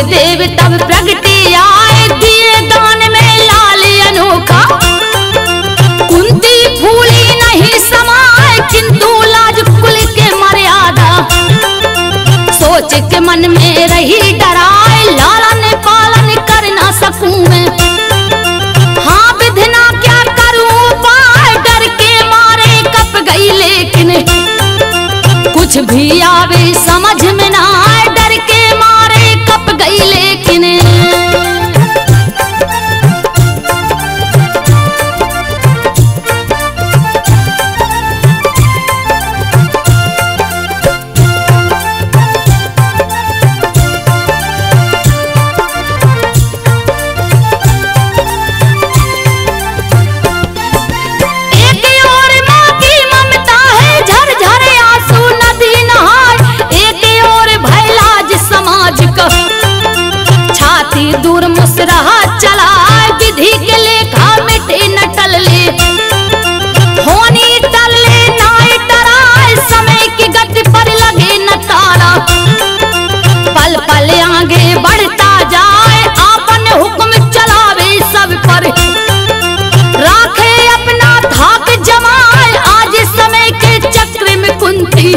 देव तब प्रगटे आए, दिए दान में लाल अनोखा। कुंती फूली नहीं समाए, किंतु लाज कुल के मर्यादा। सोच के मन में रही डराए, लालन पालन कर ना सकूं मैं। हाँ विधना क्या करूं पाए, डर के मारे कप गई लेकिन कुछ भी आवे समझ में ना आए, डर के मारे कप गई लेकिन। दूर मुसरहा चला, विधि के लेखा मिटे न टलले। होनी टलले नाई डराए, समय की गति पर लगे न ताला। पल पल आगे बढ़ता जाए, आपन हुक्म चलावे सब पर। राखे अपना धाक जमाए, आज समय के चक्र में कुंती।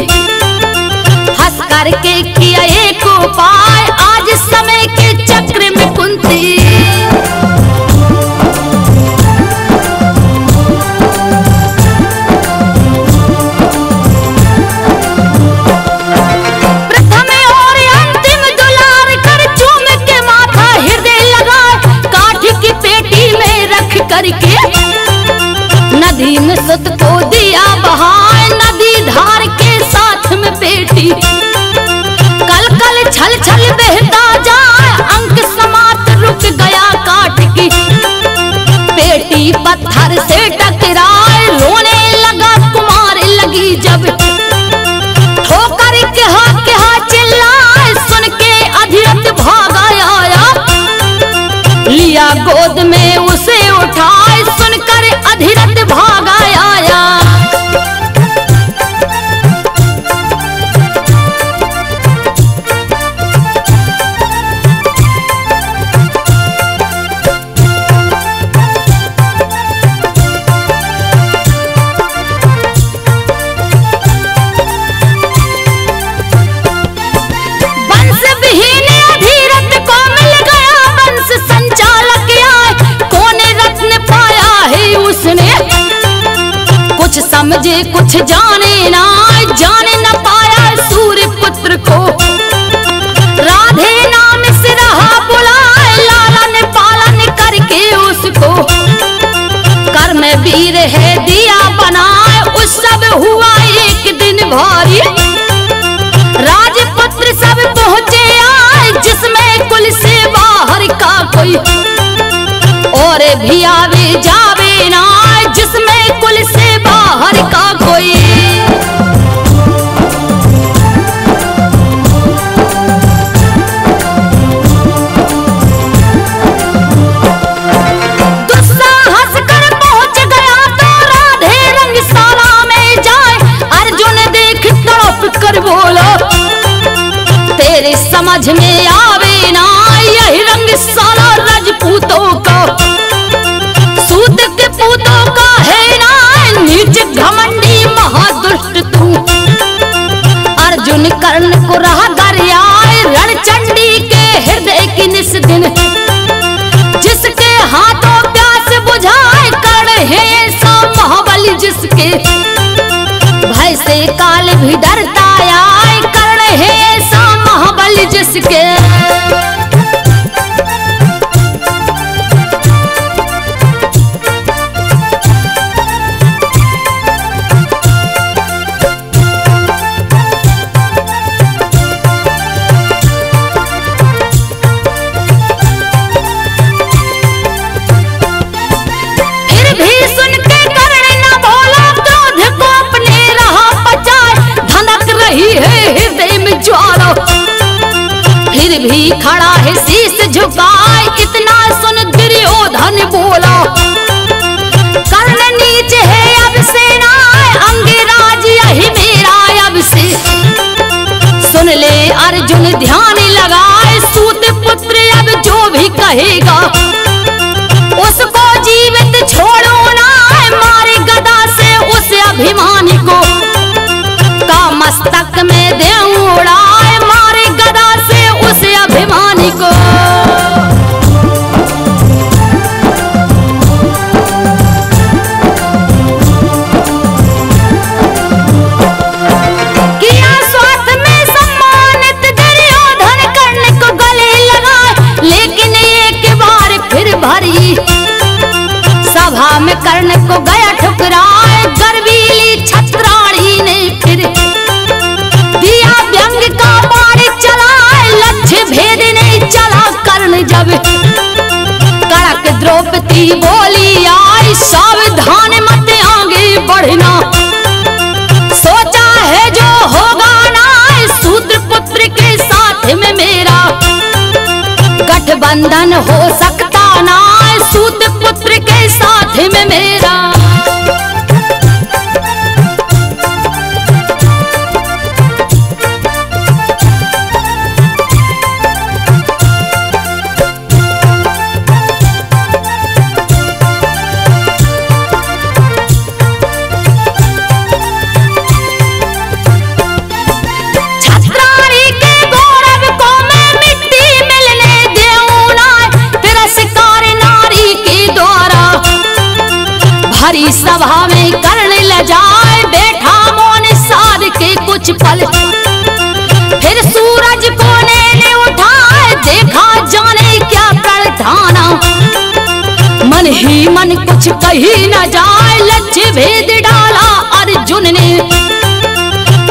हंस करके किया एक उपाय, आज समय के चक्र में कुंती। प्रथम और अंतिम दुलार कर चूम के माथा हृदय लगा, काठ की पेटी में रख करके नदी में सुत को दिया बहाए। नदी धार के साथ में पेटी, कल कल छल छल बहता जाए, अंक समात रुक गया काठ की। पेटी पत्थर से टकराए, रोने लगा कुमार लगी जब। ठोकर कहा चिल्लाए, सुन के अधिरथ भागा आया। लिया गोद में उसे उठाए, सुनकर अधिरथ भागा आया। समझे कुछ जाने ना, जाने न पाया सूर्य पुत्र को। राधे नाम से रहा बुलाए, लालन पालन करके उसको। कर्म वीर है दिया बनाए, उस सब हुआ एक दिन भारी। राजपुत्र सब पहुंचे आए, जिसमें कुल से बाहर का कोई। और भी आवे जावे ना, जिसमें कुल से बाहर का कोई। दुस्साहस कर पहुंच गया तो राधे रंगशाला में जाए। अर्जुन देख तड़प कर बोला, तेरे समझ में आवे ना, यही रंगशाला राजपूतों का। सूत के पूतों का है ना, नीच घमंडी महादुष्ट तू। अर्जुन कर्ण को रहा दरियाए, रणचंडी के हृदय की निस दिन। जिसके हाथों प्यास बुझाए, कर्ण है ऐसा महाबली जिसके। भय से काल भी डरता आए, कर्ण है ऐसा महाबली जिसके। फिर भी खड़ा है शीश झुकाए, इतना सुन दुर्योधन बोला। कर्ण नीच है अब सेना, अंगराज यही मेरा अब से। सुन ले अर्जुन ध्यान लगाए, सूत पुत्र अभिमानी को, का मस्तक में दे उड़ाए मारे गदा से उस अभिमानी को। किया स्वार्थ में सम्मानित दुर्योधन कर्ण को गले लगाए, लेकिन एक बार फिर भरी सभा में कर्ण को गया ठुकराए। गर्वीली छत्राणी ने फिर दिया व्यंग का बाण चलाए, लक्ष्य भेदने चला कर्ण जब कड़क द्रौपदी बोली आई, सावधान मत आगे बढ़ना, सोचा है जो होगा ना सूत्र पुत्र के साथ में मेरा, गठबंधन हो सकता ना सूत पुत्र के साथ में मेरा। हरी सभा में कर्ण ल जाए बैठा मौन साध के कुछ पल, फिर सूरज को ने उठाए देखा जाने क्या प्रार्थना, मन ही मन कुछ कही न जाए लक्ष्य भेद डाला अर्जुन ने,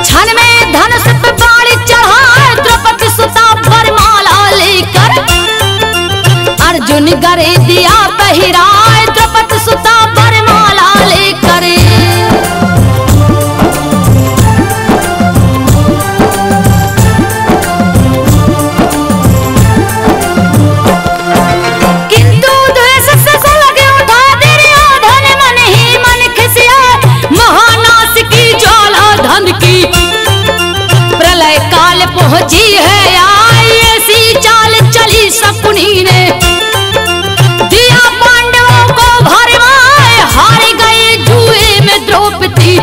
क्षण में धनुष पे बाण चढ़ाए द्रौपदी सुता वरमाला लेकर, अर्जुन गरे दिया पहराए द्रौपदी सुता वरमाला लेकर। किंतु द्वेष से सुलग उठा दुर्योधन, मन ही मन खिसिया महानाश की ज्वाला धन की, प्रलय काल पहुंची है आई ऐसी चाल चली शकुनी ने, दिया पांडवों को भरमाए हार गए जुए में द्रौपदी,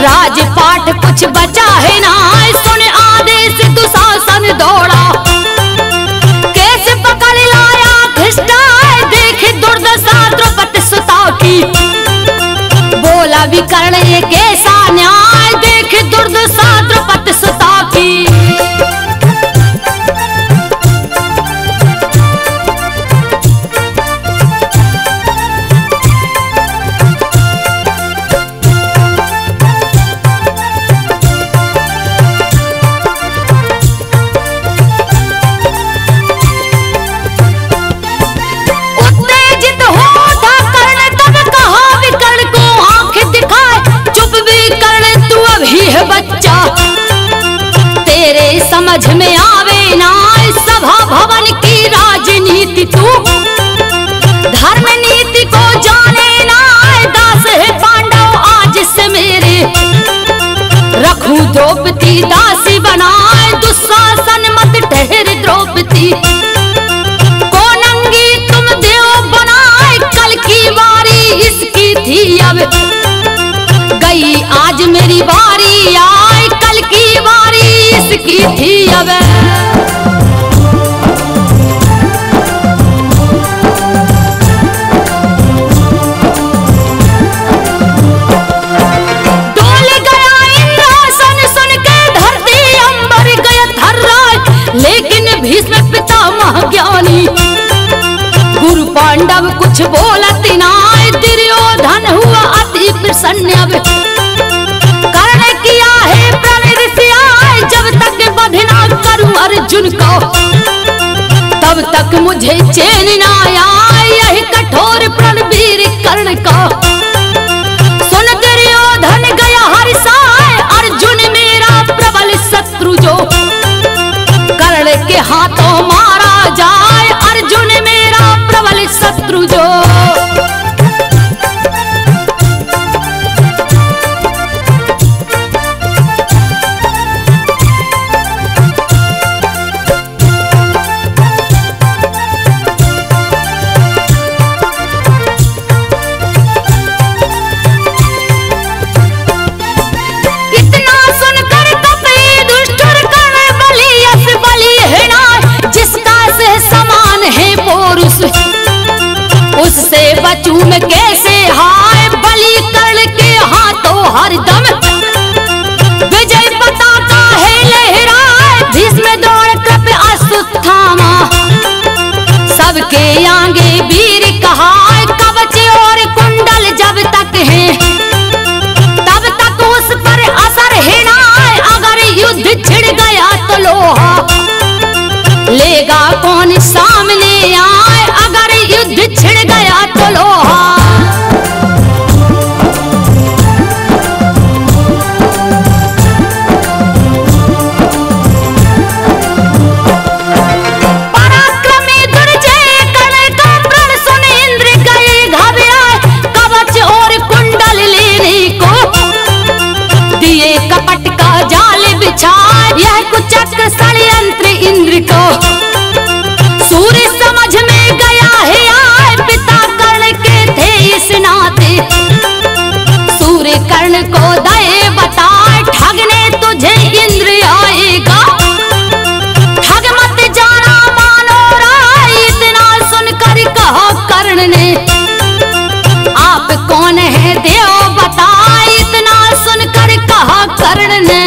राजपाट कुछ बचा है ना सुन आदेश दुशासन दौड़ा, कैसे पकड़ लाया घिष्टा देख दुर्दशा द्रौपदी सुता की, बोला विकर्ण ये कैसा न्याय देख दुर्दशा द्रौपदी सुता की। बच्चा तेरे समझ में आवे ना सभा भवन की राजनीति, तू धर्म नीति को जाने ना दास है पांडव आज से मेरे, रखूं द्रौपदी दासी बनाए दुशासन मत ठहर द्रौपदी, कोनंगी तुम देव बनाए कल की बारी इसकी थी, अब गई आज मेरी बारी आई कल की बारी इसकी थी अब। डोल गया इंद्रासन सुन के धरती अंबर गया थर्राए, लेकिन भीष्म पितामह ज्ञानी गुरु पांडव कुछ बोलत ना, दुर्योधन हुआ अति प्रसन्न, अब कर्ण किया है प्रण ऋषियाय, जब तक वध ना करूं अर्जुन को तब तक मुझे चैन ना आए, यही कठोर प्रण वीर कर्ण का, सुन दुर्योधन गया हर्षाय अर्जुन मेरा प्रबल शत्रु जो, कर्ण के हाथों मारा जाए अर्जुन मेरा प्रबल शत्रु जो। झूम कैसे हाय बलि कर्ण के हाथों हरदम विजय पताका है लहराए। भीष्म द्रोण कृप अश्वत्थामा सबके आगे वीर कहाय। कवच और कुंडल जब तक है तब तक उस पर असर है ना। अगर युद्ध छिड़ गया तो लोहा लेगा कौन सामने आए। अगर युद्ध छिड़ गया तो लोहा। पराक्रमी दुर्जय कर्ण का प्रण सुन इंद्र गए घबराए। कवच और कुंडल लेने को दिए कपट का जाल बिछाए। यह कुचक्र षड्यंत्र इंद्र को सूर्य समझ में गया है आए। पिता कर्ण के थे इस नाते सूर्य कर्ण को दए बताए। ठगने तुझे इंद्र आएगा ठग मत जाना मानो राय। इतना सुनकर कहा कर्ण ने आप कौन है देव बताए। इतना सुनकर कहा कर्ण ने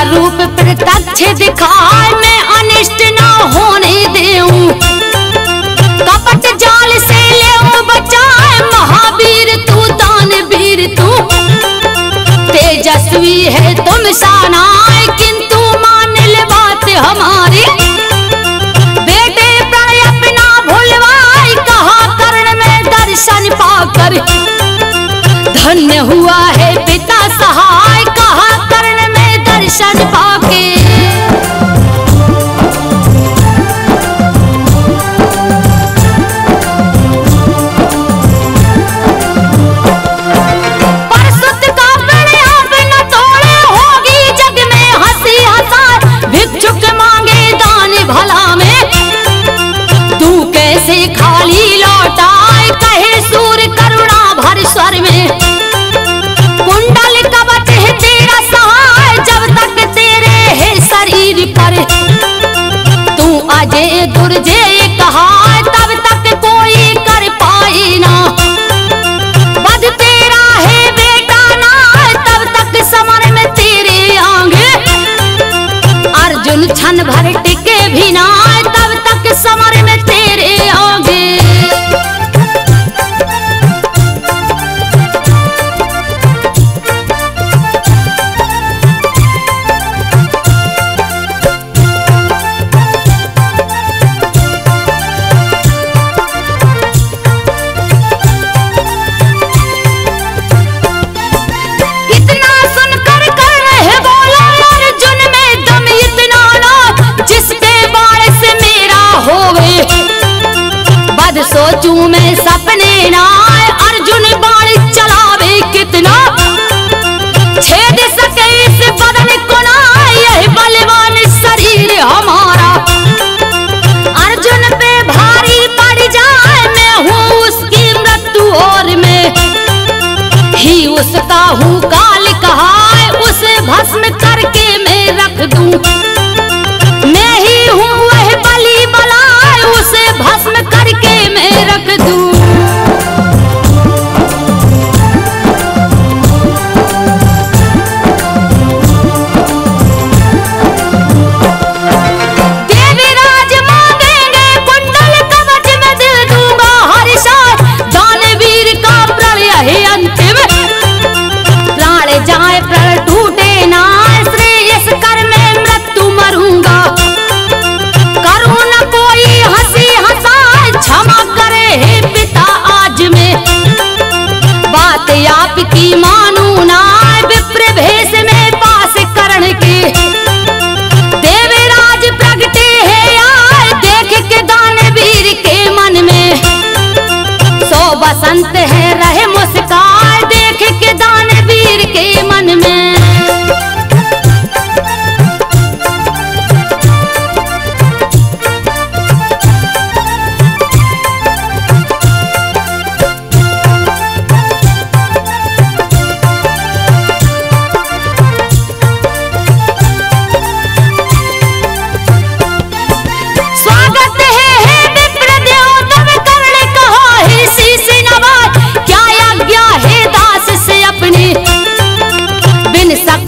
रूप प्रत्यक्ष दिखाए। मैं अनिष्ट ना होने देऊं कपट जाल से ले बचाए। महावीर तू दानवीर तू तेजस्वी है तुम सानाए। किंतु मान ले बात हमारी बेटे प्रण अपना भूलवाए। कहा कर्ण में दर्शन पाकर धन्य हुआ है पिता सहाय। कहा कर्ण में दर्शन पाके परसुत का प्रण अब न तोड़े। होगी जग में हंसी हंसाए। भिक्षुक मांगे दान भला में तू कैसे खाली लौटाए। कहे सूर्य करुणा भर स्वर में कुंडल कवच है तेरा सहाय। जब तक तेरे है शरीर पर तू अजय दुर्जय कहा। तब तक कोई कर पाए ना बद तेरा है बेटा ना। तब तक समर में तेरे आगे अर्जुन क्षण भर टिके भी ना। तब तक समर में तेरे आगे बाण बसंत है रहे मुस्कान, देख के दानवीर के मन में।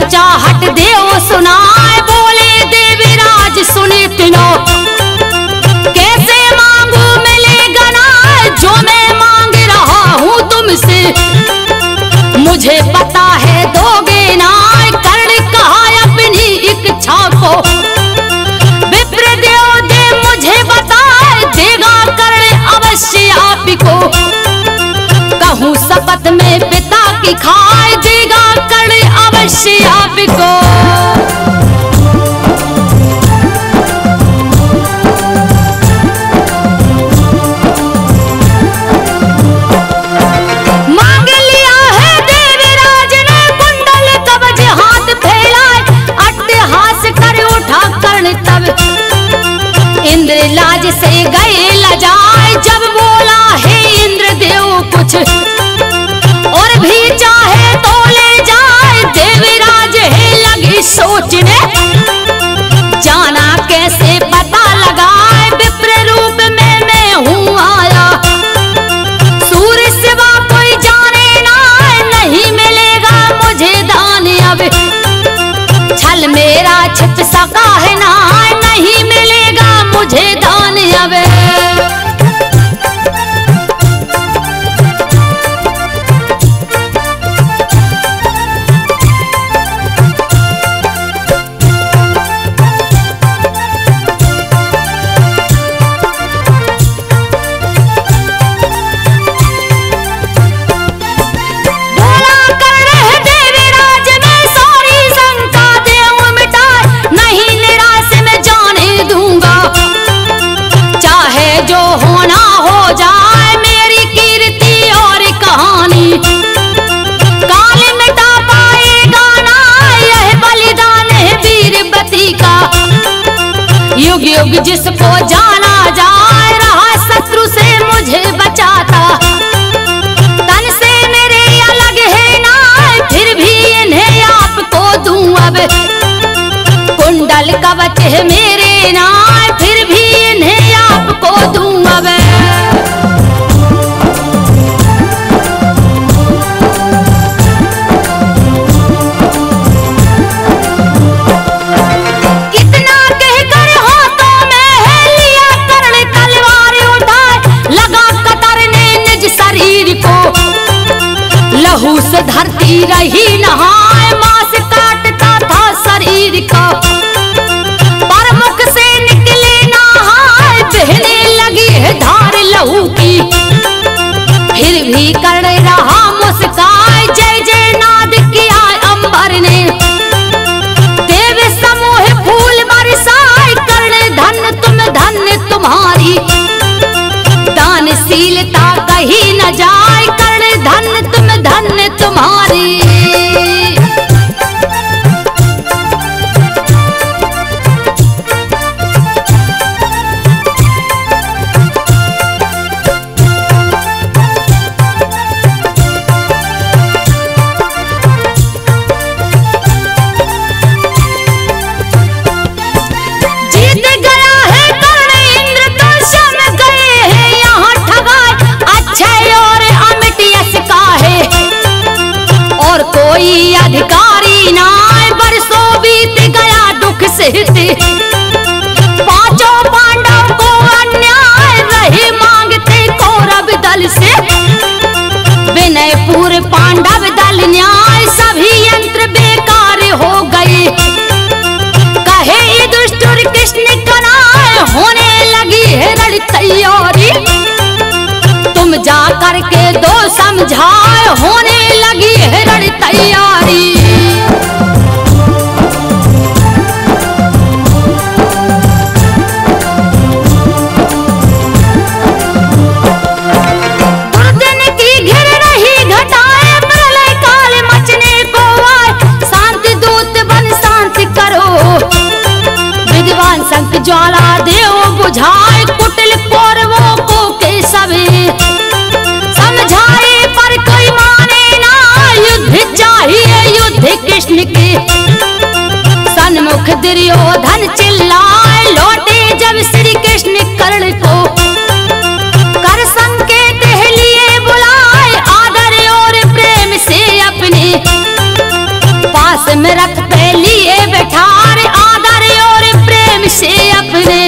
चाहत देव सुनाए, बोले देवराज सुने तीनों, कैसे मांगू मिलेगा ना जो मैं मांग रहा हूँ तुमसे। मुझे पता है दोगे ना, कर्ण कहा अपनी इच्छा को। विप्रदेव दे मुझे बताए, देगा कर्ण अवश्य आपको। कहूँ शपथ में पिता की खाए, देगा कर्ण अवश्य आपको। मांग लिया है देवराज ने, कुंडल कवच हाथ फैलाए, अट्टहास कर उठा कर्ण तब। इंद्र लाज से गए लजाए, जब बोला है इंद्रदेव कुछ और भी चाहे तो ले जाए। देवराज है लगी सोचने, जाना कैसे पता लगाए, विप्र रूप में मैं हूँ आया। सूर्य सिवा कोई जाने ना, नहीं मिलेगा मुझे दान अब। छल मेरा छिप सका है ना, नहीं मिलेगा मुझे दान अब। जो होना हो जाए, मेरी कीर्ति और कहानी काल मिटा पाएगा ना, यह बलिदान है वीरवती का। युग युग जिसको जाना जाए, रहा शत्रु से मुझे बचाता। तन से मेरे अलग है ना, फिर भी इन्हें आपको दूं अब। कुंडल कवच है मेरे ना, फिर भी इन्हें आपको दूं अब। इतना कहकर हाथों में है लिया कर्ण तलवार उठाए, लगा कतरने निज शरीर को। लहू से धरती रही नहाए, मांस काटता था शरीर का। परमुख से निकले नहाए, बहने लगी है धार लहू की। फिर भी कर्ण रहा मुस्काए, जय जय नाद किया अंबर ने। देव समूह फूल बरसाए, कर्ण धन तुम धन्य तुम्हारी। दानशीलता कहीं न जाए, कर्ण धन तुम धन्य तुम्हारी। कोई अधिकारी ना, बरसों बीत गया दुख सहते। पांचों पांडव को अन्याय रहे मांगते कौरव दल से। विनयपुर पांडव दल न्याय, सभी यंत्र बेकार हो गए। कहे ये दुष्टुर कृष्ण कनाए, होने लगी है रण तैयारी। तुम जा करके दो समझाए, होने लगी है रण तैयारी। दुर्जन की शंख ज्वाला देव बुझाए, कुटिल कौरवों को के सवे समझाए पर कोई माने ना, युद्ध चाहिए युद्ध कृष्ण के। सन्मुख दुर्योधन चिल्लाए, लौटे जब श्री कृष्ण कर्ण को, कर संकेत लिए बुलाए, आदर और प्रेम से अपने पास में रखते लिए बैठाए, आदर और प्रेम से अपने।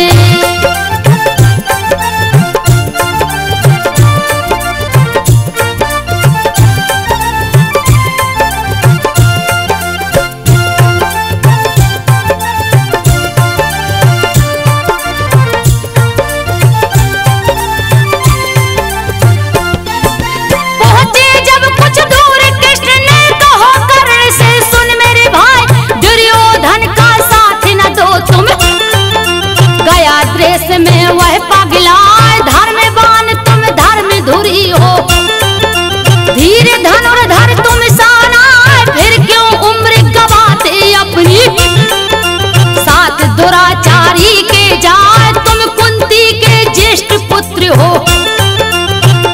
में वह पगलाए, धर्मवान तुम धर्म धुरी हो, धीर धनुर्धर तुम साना, फिर क्यों उम्र गवाते अपनी। साथ दुराचारी के जाए, तुम कुंती के ज्येष्ठ पुत्र हो,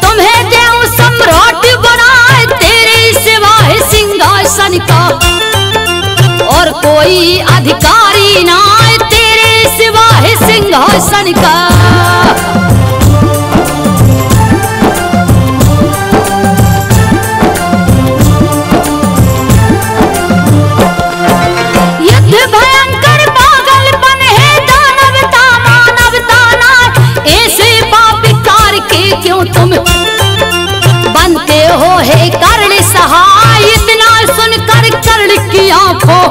तुम्हें देव सम्राट बनाए, तेरे सिवा है सिंहासन का और कोई अधिकारी ना, तेरे सिवा है सिंहासन का। युद्ध भयंकर पागलपन है, दानवता मानवता ना, ऐसे पाप कार के क्यों तुम बनते हो हे कर्ण सहाय। इतना सुनकर कर्ण की आंखों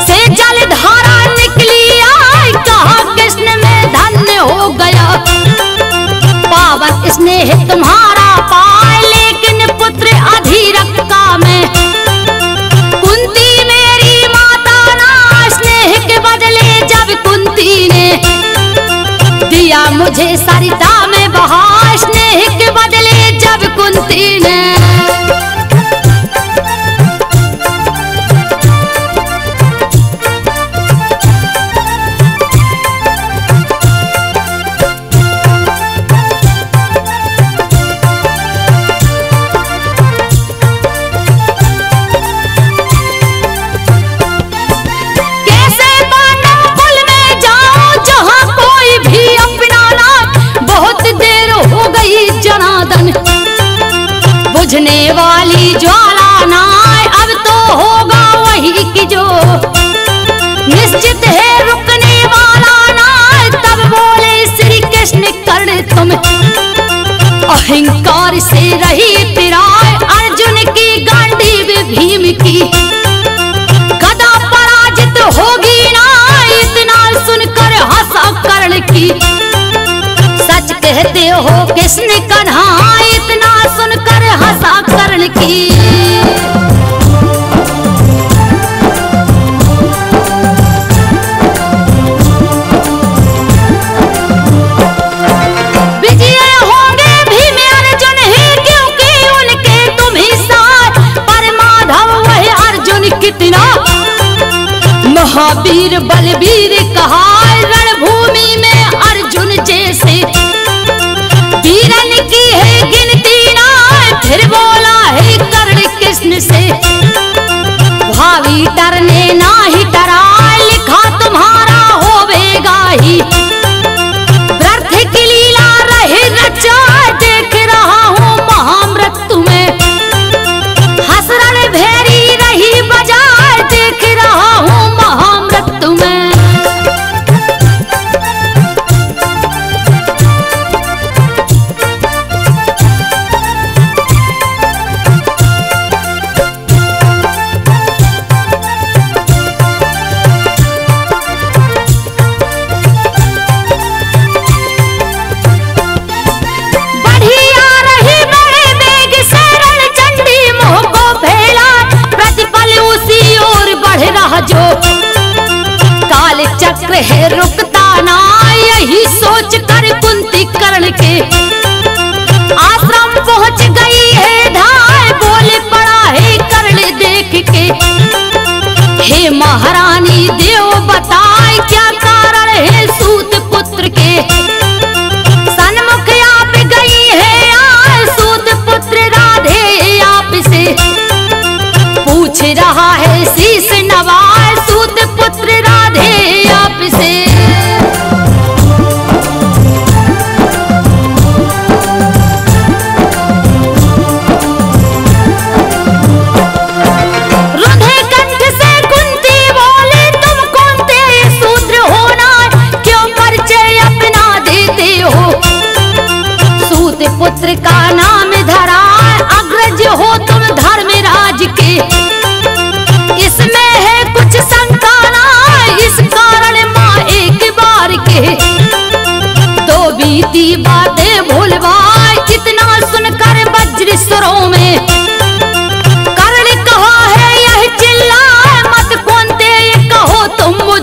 से जलधारा निकली आए, कहा कृष्ण में धन्य हो गया पावन स्नेह तुम्हारा पाए, लेकिन पुत्र अधीरक का मैं कुंती मेरी माता ना, स्नेह के बदले जब कुंती ने दिया मुझे सरिता में बहा, स्नेह के बदले जब कुंती ने। बुझने वाली ज्वाला ना, अब तो होगा वही कि जो निश्चित है रुकने वाला ना। तब बोले श्री कृष्ण कर्ण तुम अहंकार से रही तिराए, अर्जुन की गांडीव भीम की गदा पराजित होगी ना, इतना सुनकर हंसा कर्ण की। सच कहते हो कृष्ण कन्हा, इतना सुनकर हंसा कर्ण की। विजय होंगे भीम अर्जुन ही, क्योंकि उनके तुम ही साथ, पर माधव वह अर्जुन कितना महावीर बलवीर कहा, रणभूमि में अर्जुन जैसे वीरन की है गिनती ना। फिर बोला है कर्ण कृष्ण से, भावी डरने ना ही डरा, लिखा तुम्हारा होवेगा ही, व्यर्थ की लीला रहे रचा, देख रहा हूँ महामृत्यु में, हसरण भेरी रही बजाय, देख रहा हूँ महामृत्यु में। जो काल चक्र है रुकता ना, यही सोच कर कुंती कर्ण के आश्रम पहुंच गई है धाय, बोले पड़ा है कर्ण देख के, हे महारानी देव बताए क्या कारण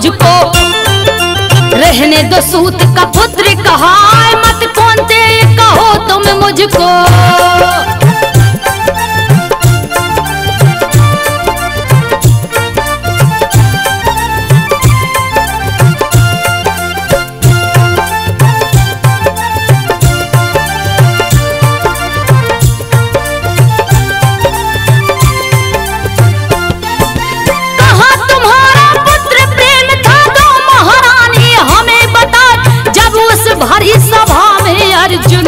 मुझको, रहने दो सूत का पुत्र कहा, मत कौनते कहो तुम मुझको। अर्जुन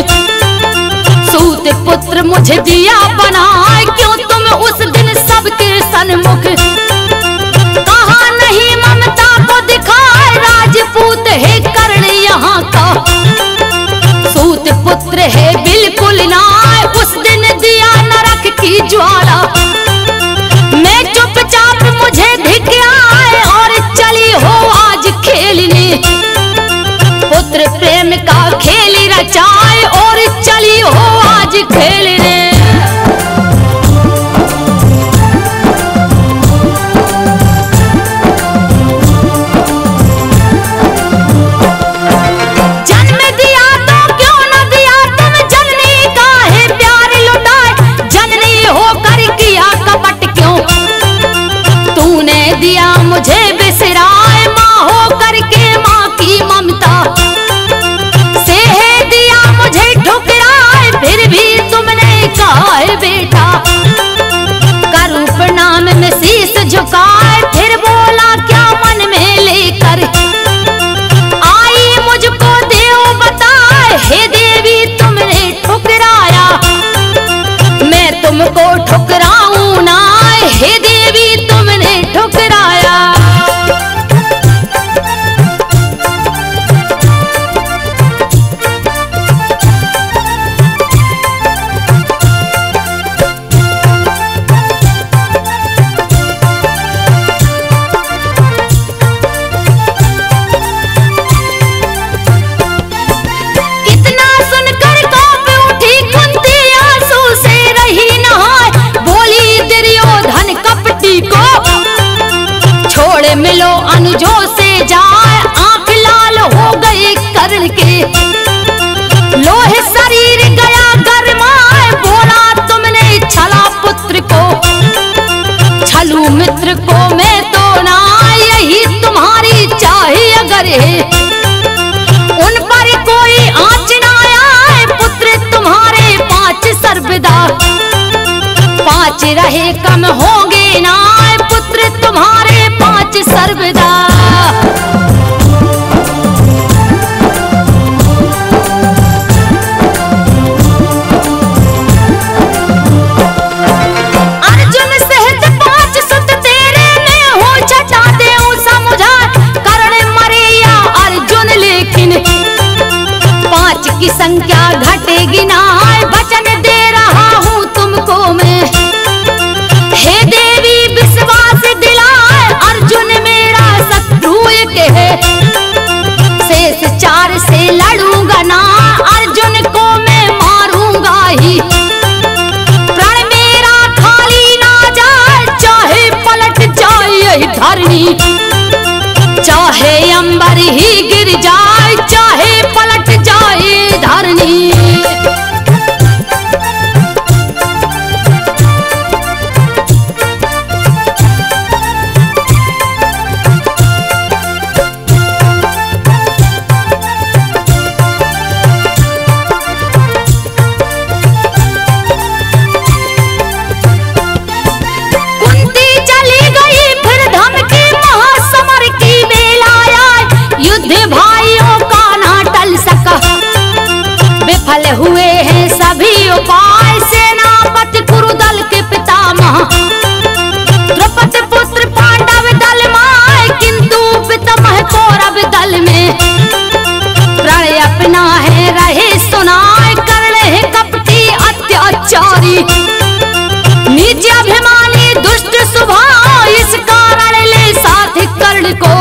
सूत पुत्र मुझे दिया बनाए, क्यों तुम उस दिन सबके सन्मुख कहा नहीं ममता को दिखाए, राजपूत है कर्ण यहाँ का, सूत पुत्र है बिल्कुल नाय, उस दिन दिया नरक की ज्वाला, मैं चुपचाप मुझे धिक आए और चली हो आज खेलने, पुत्र प्रेम का खेल रचाए और चली हो आज खेलने। जन्म दिया तो क्यों न दिया तुम जननी का है प्यार लुटाए, जननी होकर किया कपट क्यों तूने दिया मुझे बिसराए, माँ होकर के माँ की ममता फिर भी तुमने कहा बेटा, करूं प्रणाम में शीश झुकाए, फिर बोला क्या मन में लेकर आई मुझको देव बताए, हे देवी तुमने ठुकराया, मैं तुमको ठुकराऊं ना, हे देवी तुमने ठुकराया। मिलो अनुजों से जाए, आंख लाल हो गई कर्ण के, लोहे शरीर गया गरमाए, बोला तुमने छला पुत्र को, छलू मित्र को मैं तो ना, यही तुम्हारी चाहे अगर है, उन पर कोई आँच ना आए, पुत्र तुम्हारे 5 सर्वदा, 5 रहे कम होंगे ना, पुत्र तुम्हारे 5 सर्वदा। अर्जुन सहित 5 सुत तेरे में हो, छठा देऊं समझा, कर्ण मरे या अर्जुन, लेकिन 5 की संख्या घटेगी ना, वचन दे रहा हूँ तुमको मैं, हे देवी विश्वास दिलाए, अर्जुन मेरा शत्रु एक है, शेष 4 से लड़ूंगा ना, अर्जुन को मैं मारूंगा ही, प्रण मेरा खाली ना जाए, चाहे पलट जाए यही धरनी, चाहे अंबर ही गिर जाए, चाहे पलट जाए धरनी। विफल हुए हैं सभी उपाय, सेनापति कुरुदल के पितामह, द्रौपदी पुत्र पांडव दल माए, किंतु पितामह कौरव दल में, प्रण अपना है रहे सुनाए, कर्ण है कपटी अत्याचारी, निज अभिमानी दुष्ट स्वभाव, इस कारण ले साथ कर्ण को,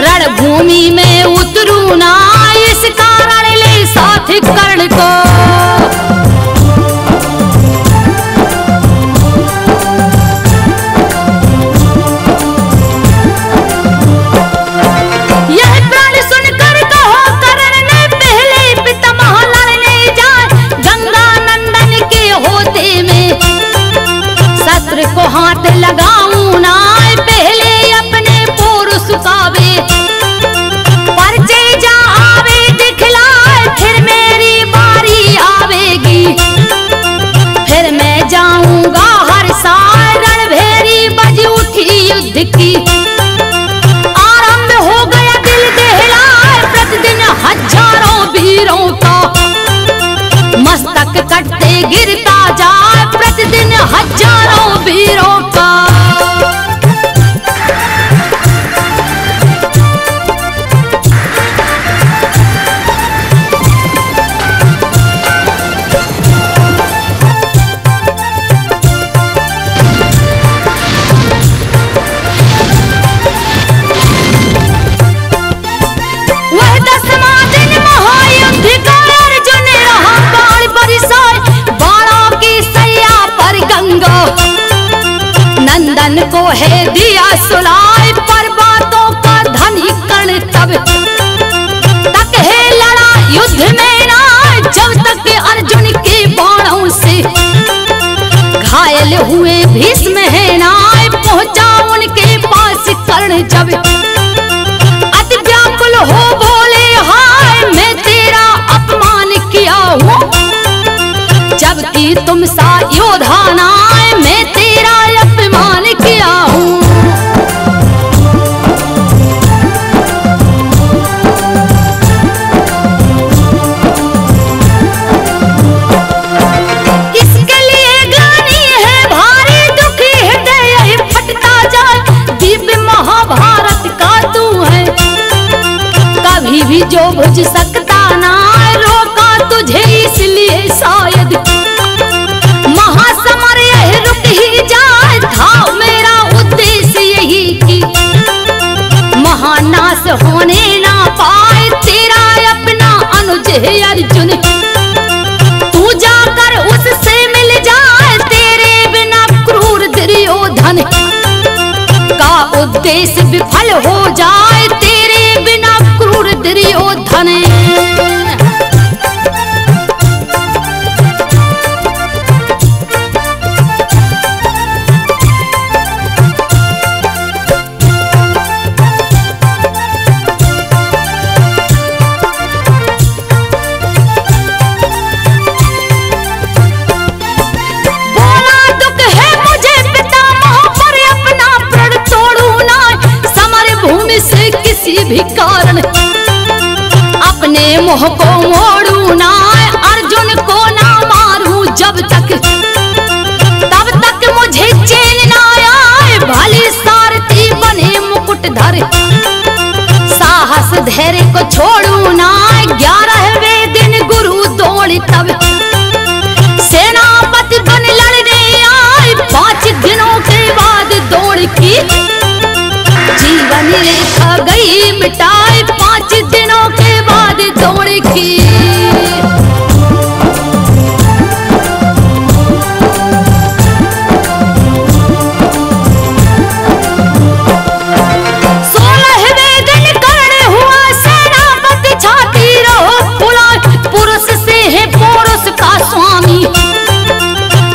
रणभूमि में उतरू ना, इस कारण ले साथ कर्ण को। जब अति व्याकुल हो बोले हाय मैं तेरा अपमान किया हूँ, जबकि तुम सा योद्धा ना मैं तेरा अपमान किया हूँ। इसके लिए ग्लानि है भारी दुखी हृदय फटता जाए, दिव्य महाभारत का तू है कभी भी जो बुझ सकता ना, रोका तुझे इसलिए शायद महासमर यह रुक ही जाए, था मेरा उद्देश्य यही कि महानाश होने ना पाए तेरा अपना अनुज है अर्जुन, तू जाकर उससे मिल जाए तेरे बिना क्रूर दुर्योधन का उद्देश्य विफल हो जाए, तेरे बिना क्रूर दुर्योधन। भी कारण अपने मुंह को मोड़ू ना, अर्जुन को ना मारू जब तक तब तक मुझे चैन ना आए, भली सारथी बने मुकुटधर साहस धैर्य को छोड़ू ना, 11वें दिन गुरु दौड़ी तब सेनापति बन लड़ने आए, 5 दिनों के बाद दौड़ की जीवन रेखा गई मिटाए, 5 दिनों के बाद दौड़ की।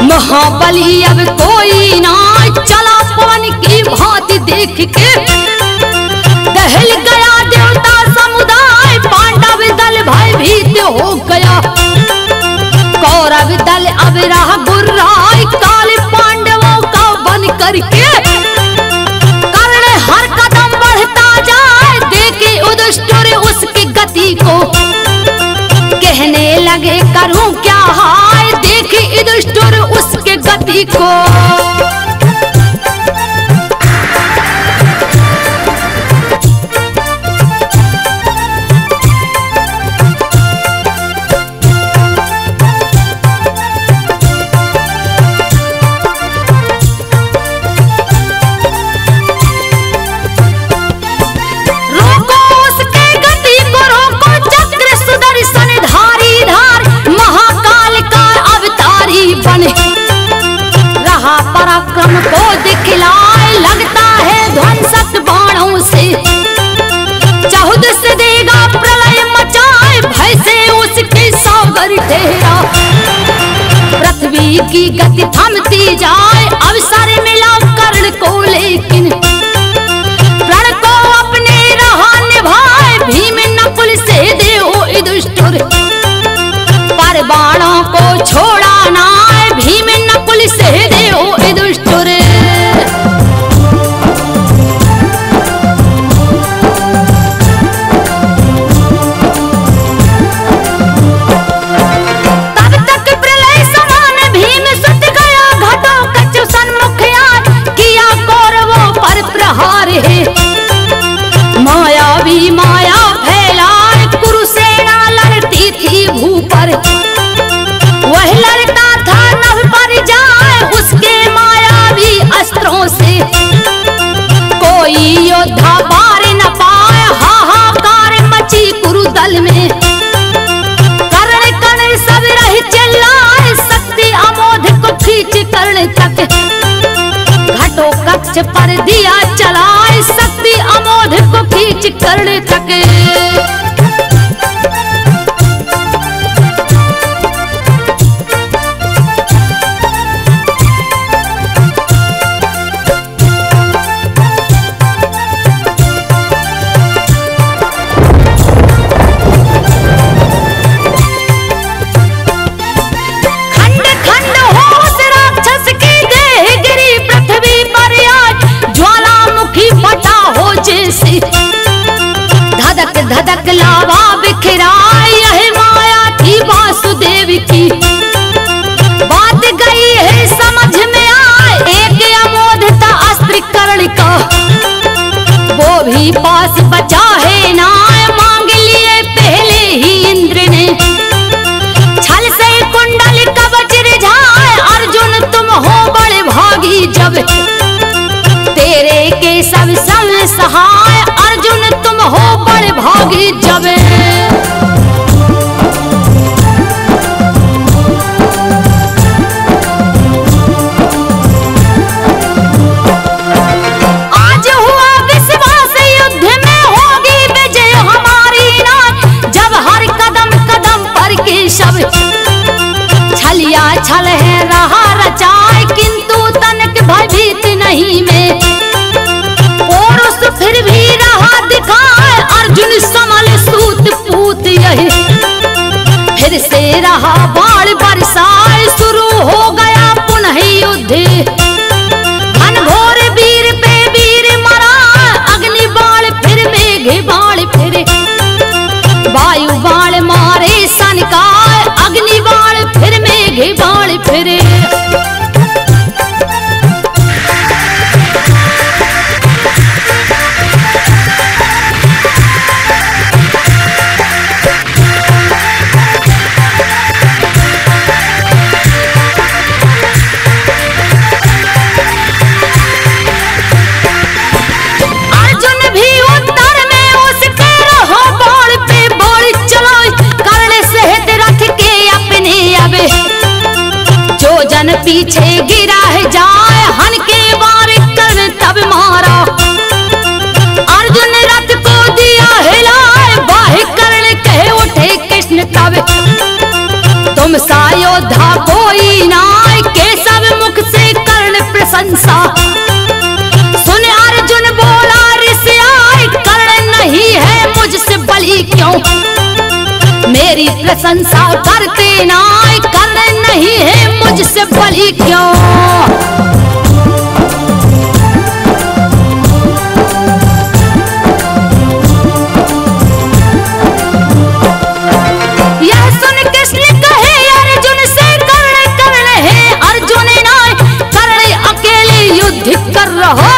महाबली अब कोई ना चला, पवन की भांति देख के दहल गया देवता समुदाय, पांडव दल भयभीत हो गया, कौरव दल अब रहा गुर्राए, काले पांडवों का बन करके कर्ण हर कदम बढ़ता जाए, देखे युधिष्ठिर उसकी गति को कहने लगे करूं क्या हाय, देखे युधिष्ठिर उसके गति को। रहा पराक्रम को दिखलाए, लगता है ध्वंसक बाणों से, 14 से देगा प्रलय मचाए, भय से उसके सागर ठहरा, पृथ्वी की गति थमती जाए, अवसर मिला कर्ण को लेकिन प्रण को अपने रहा निभाए, भीम नकुल सहदेव युधिष्ठिर पर बाणों को छोड़ा ना, भीम नकुल सहदेव युधिष्ठिर। तब तक प्रलय समान भीम सुत गया, घटोत्कच सन्मुख किया कौरवों पर प्रहार है, मायावी माया फैलाए, कुरुसेना लड़ती थी भू पर, वह लड़ता था नभ पर जाए, उसके मायावी अस्त्रों से कोई योद्धा पार न पाए, हाहाकार मची कुरुदल में, कर्ण कर्ण सब रह चिल्लाए, शक्ति अमोघ को खींच कर्ण तक घटोत्कच पर दिया चलाए, शक्ति अमोघ को खींच कर्ण तक। कोई पास बचा है ना, मांग लिए पहले ही इंद्र ने। छल से कुंडल कवच रिझाए, अर्जुन तुम हो बड़े भागी जब, तेरे के सब सहाय, अर्जुन तुम हो बड़े भागी जब। आज हुआ विश्वास युद्ध में होगी विजय हमारी ना, जब हर कदम कदम पर के शब छलिया छल है रहा रचाए, किंतु तनक भयभीत नहीं में। फिर भी रहा दिखाए अर्जुन समल सूत पूत यही, फिर से रहा बाण बरसाए, शुरू हो गया पुनः युद्ध। घनघोर वीर पे वीर मरा, अग्नि बाण फिर मेघ बाण फिर, वायु बाण मारे सनकाए, अग्नि बाण फिर मेघ बाण फिर। पीछे गिरा है जाए, हन के बार कर तब मारा, अर्जुन रथ को दिया हिलाए, बाहि कर्ण कहे उठे कृष्ण तब। तुम सा योद्धा कोई नाय, केशव मुख से कर्ण प्रशंसा, सुन अर्जुन बोला ऋषियाय, कर्ण नहीं है मुझसे बलि क्यों, मेरी प्रशंसा करते नाय, कर्ण नहीं है मुझसे बलि क्यों। यह सुन कृष्ण कहे अर्जुन से, कर्ण कर्ण है अर्जुन नाय, कर्ण अकेले युद्ध कर रहो,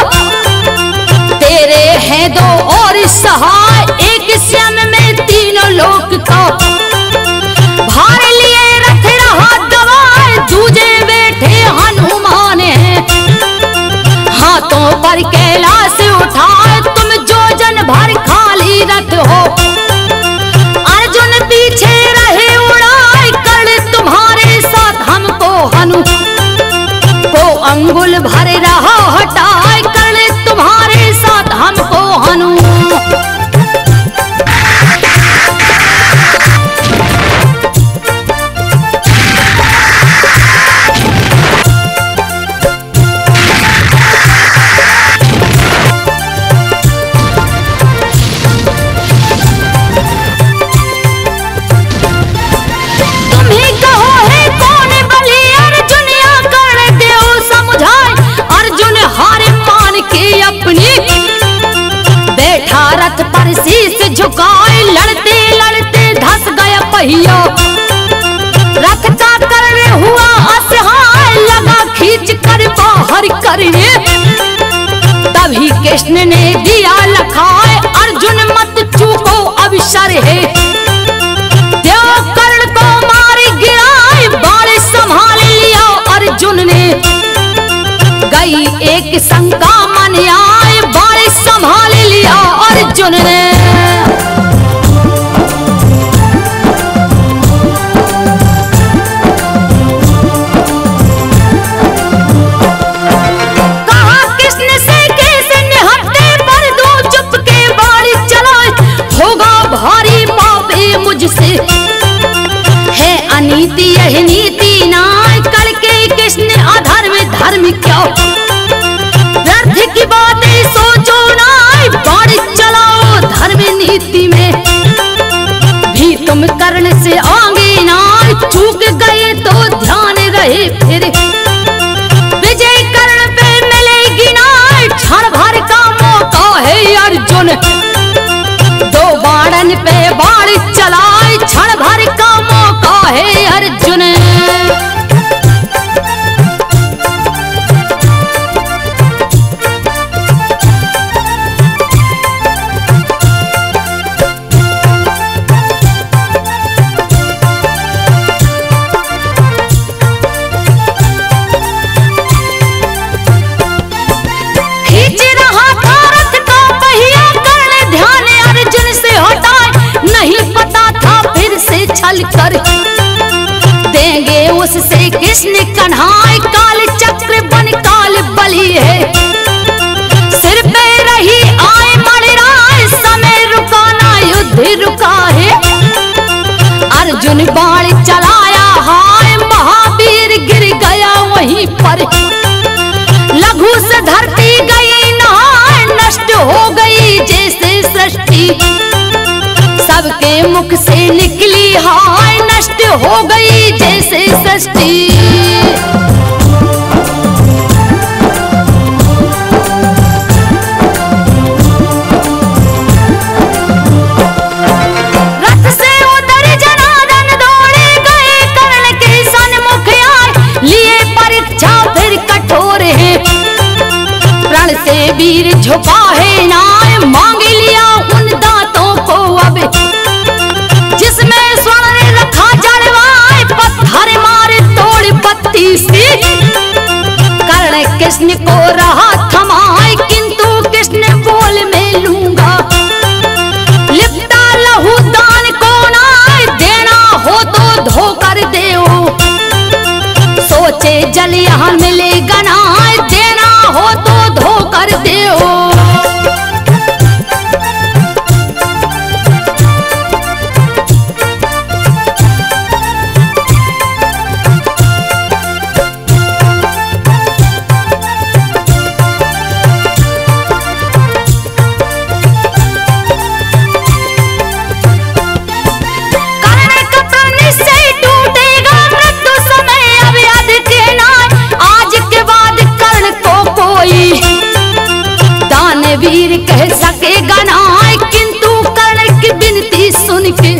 तेरे हैं दो और सहाय, एक श्याम में तीनों लोक का, भार लिए रथ रहा दबाए, दूजे बैठे हनुमान है, हाथों पर कैलाश उठाए, तुम जो जन भर खाली रथ हो, अर्जुन पीछे रहे उड़ाए, कर्ण तुम्हारे साथ हमको हनु को अंगुल भर रहा हटाए, कर्ण तुम्हारे साथ हमको हनु। रथ पर शीश झुकाए, लड़ते लड़ते धस गया पहिया, रथ का करने हुआ असहाय, लगा खींच कर बाहर करने, तभी कृष्ण ने दिया लखाए, अर्जुन मत चूको अवसर है, देव कर्ण को मार गिराए, बाण संभाल लिया अर्जुन ने, गई एक शंका मन आए, बाण संभाल लिया अर्जुन ने। कहा कृष्ण से कैसे निहत्थे पर दो, चुप के बाण चलाए, होगा भारी पापे मुझसे, है अनीति यही नीति नाय, करके कृष्ण अधर्म धर्म क्या, व्यर्थ की बातें सोचो नाय, बाण चलाओ धर्म नीति में, भी तुम कर्ण से आगे नाय, चूक गए तो ध्यान रहे फिर, विजय कर्ण पे मिलेगी नाय, क्षण भर का मौका है अर्जुन, दो बाणन पे बाण चलाए, क्षण भर का मौका है अर्जुन। कर देंगे उससे कृष्ण कन्हाई। काल चक्र बन काल बली है, सिर पे रही आए मणिराय। समय रुका ना युद्ध रुका है, अर्जुन बाण चलाया हाय। महावीर गिर गया वहीं पर, लघु से धरती गई नहाय। नष्ट हो गई जैसे सृष्टि, सबके मुख से निकली हाय। नष्ट हो गई जैसे सृष्टि। रथ से उतर जनार्दन दौड़े गए, कर्ण के सन्मुख आए। लिए परीक्षा फिर कठोर है, प्रण से वीर झुका है नाय। मांग लिया उन दांतों को अब, जिसमें स्वर्ण रखा जड़वाए। पत्थर मारे तोड़ पत्ती सी, कर्ण कृष्ण को रहा थमाए। किंतु कृष्ण बोल मैं लूंगा, लिपटा लहू दान को नाय। देना हो तो धोकर देओ, सोचे जल यहाँ मिलेगा नाय। देना हो तो धोकर देओ। वीर कह सकेगा नाय, किंतु कर्ण की विनती सुन के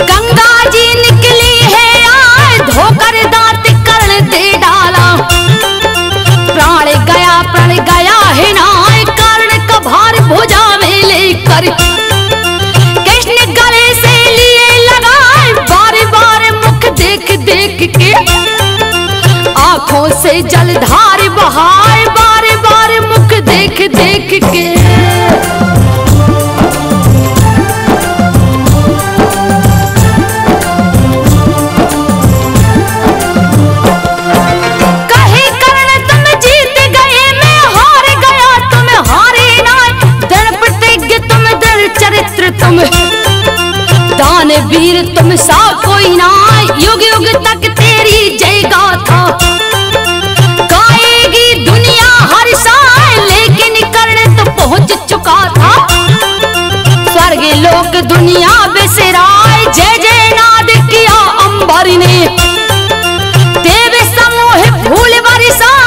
गंगा जी निकली है आए। धोकर दांत कर्ण दे डाला, प्राण गया है नाय। कर्ण का भार भुजा में लेकर कृष्ण गले से लिए लगाए। बार बार मुख देख देख के आंखों से जलधार बहाए। बार बार मुख देख देख के कहे कर्ण तुम जीत गए, मैं हार गया तुम हारे नाय। दृढ़ प्रतिज्ञ तुम, दृढ़ चरित्र तुम, दानवीर तुम सा कोई नाय। युग युग तक तेरी जय गाथा गाएगी दुनिया हर साल। लेकिन कर्ण तो पहुंच चुका था स्वर्ग लोक दुनिया बिसराए। जय जय नाद किया अंबर ने, देव समूह फूल बरसाए।